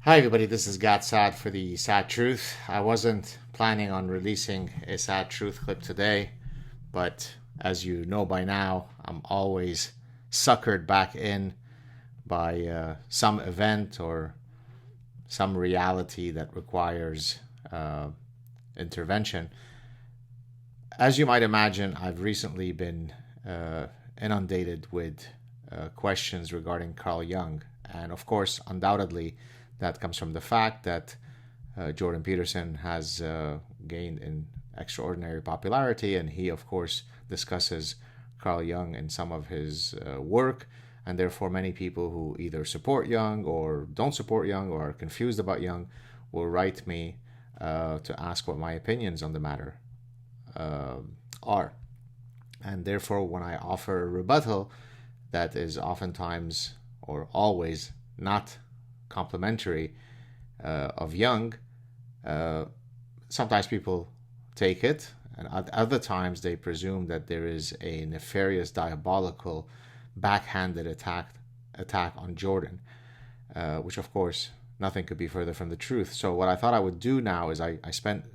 Hi everybody, this is SAAD for the SAAD Truth. I wasn't planning on releasing a SAAD Truth clip today, but as you know by now, I'm always suckered back in by some event or some reality that requires intervention. As you might imagine, I've recently been inundated with questions regarding Carl Jung, and of course, undoubtedly, that comes from the fact that Jordan Peterson has gained in extraordinary popularity, and he, of course, discusses Carl Jung in some of his work, and therefore many people who either support Jung or don't support Jung or are confused about Jung will write me to ask what my opinions on the matter are. And therefore, when I offer a rebuttal that is oftentimes or always not complimentary of Jung, sometimes people take it, and at other times they presume that there is a nefarious, diabolical, backhanded attack on Jordan, which of course nothing could be further from the truth. So what I thought I would do now is I spent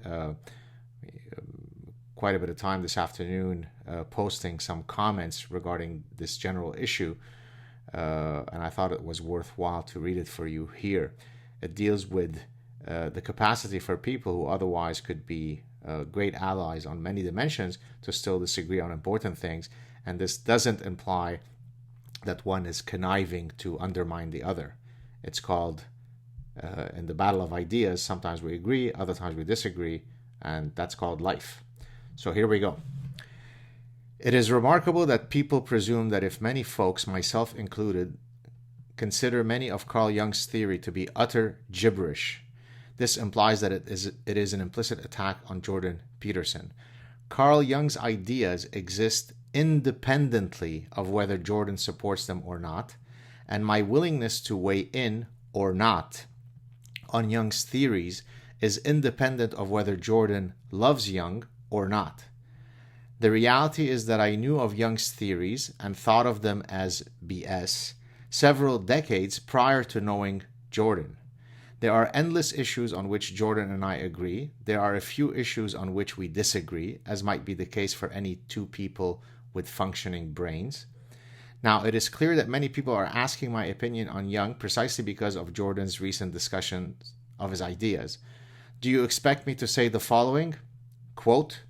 quite a bit of time this afternoon posting some comments regarding this general issue, and I thought it was worthwhile to read it for you here. It deals with the capacity for people who otherwise could be great allies on many dimensions to still disagree on important things, and this doesn't imply that one is conniving to undermine the other. It's called, in the battle of ideas, sometimes we agree, other times we disagree, and that's called life. So here we go. It is remarkable that people presume that if many folks, myself included, consider many of Carl Jung's theory to be utter gibberish, this implies that it is an implicit attack on Jordan Peterson. Carl Jung's ideas exist independently of whether Jordan supports them or not, and my willingness to weigh in or not on Jung's theories is independent of whether Jordan loves Jung or not. The reality is that I knew of Jung's theories and thought of them as BS several decades prior to knowing Jordan. There are endless issues on which Jordan and I agree. There are a few issues on which we disagree, as might be the case for any two people with functioning brains. Now, it is clear that many people are asking my opinion on Jung precisely because of Jordan's recent discussion of his ideas. Do you expect me to say the following? Quote,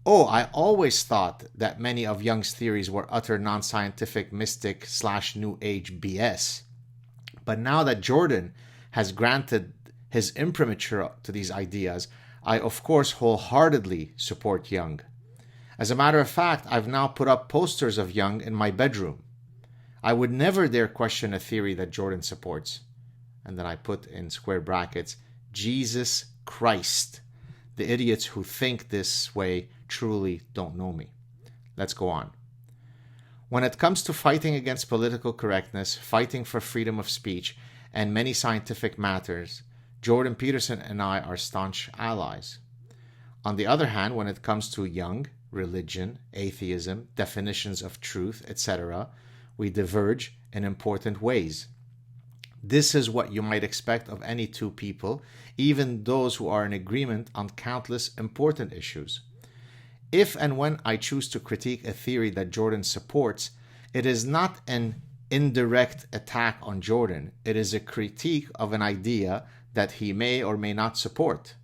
"Oh, I always thought that many of Jung's theories were utter non-scientific, mystic/New Age BS. But now that Jordan has granted his imprimatur to these ideas, I of course wholeheartedly support Jung. As a matter of fact, I've now put up posters of Jung in my bedroom. I would never dare question a theory that Jordan supports." And then I put in square brackets, Jesus Christ. The idiots who think this way truly don't know me. Let's go on. When it comes to fighting against political correctness, fighting for freedom of speech, and many scientific matters, Jordan Peterson and I are staunch allies. On the other hand, when it comes to Jung, religion, atheism, definitions of truth, etc., we diverge in important ways. This is what you might expect of any two people, even those who are in agreement on countless important issues. If and when I choose to critique a theory that Jordan supports, it is not an indirect attack on Jordan. It is a critique of an idea that he may or may not support.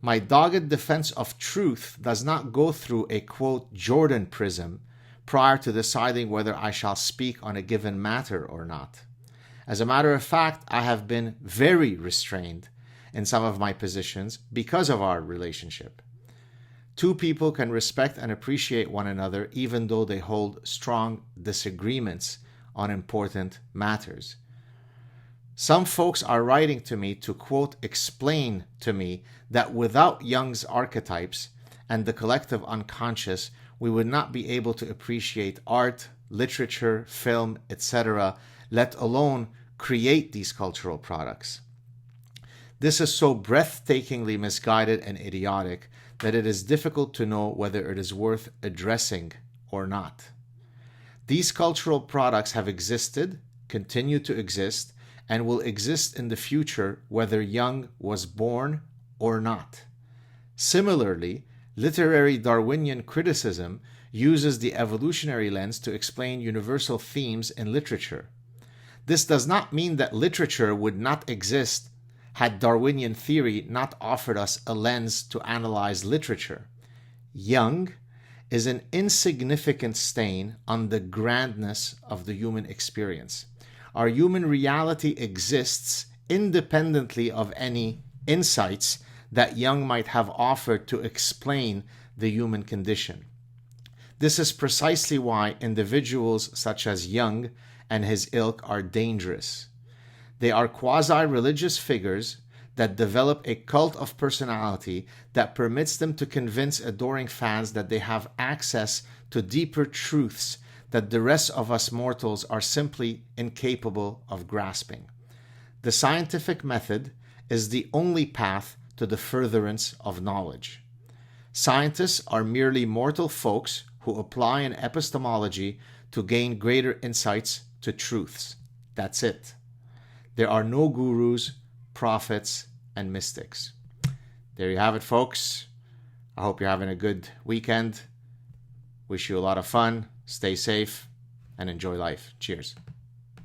My dogged defense of truth does not go through a, quote, Jordan prism prior to deciding whether I shall speak on a given matter or not. As a matter of fact, I have been very restrained in some of my positions because of our relationship. Two people can respect and appreciate one another even though they hold strong disagreements on important matters. Some folks are writing to me to, quote, explain to me that without Jung's archetypes and the collective unconscious, we would not be able to appreciate art, literature, film, etc., let alone create these cultural products. This is so breathtakingly misguided and idiotic that it is difficult to know whether it is worth addressing or not. These cultural products have existed, continue to exist, and will exist in the future whether Jung was born or not. Similarly, literary Darwinian criticism uses the evolutionary lens to explain universal themes in literature. This does not mean that literature would not exist had Darwinian theory not offered us a lens to analyze literature. Jung is an insignificant stain on the grandness of the human experience. Our human reality exists independently of any insights that Jung might have offered to explain the human condition. This is precisely why individuals such as Jung and his ilk are dangerous. They are quasi-religious figures that develop a cult of personality that permits them to convince adoring fans that they have access to deeper truths that the rest of us mortals are simply incapable of grasping. The scientific method is the only path to the furtherance of knowledge. Scientists are merely mortal folks who apply an epistemology to gain greater insights to truths. That's it. There are no gurus, prophets, and mystics. There you have it, folks. I hope you're having a good weekend. Wish you a lot of fun. Stay safe and enjoy life. Cheers.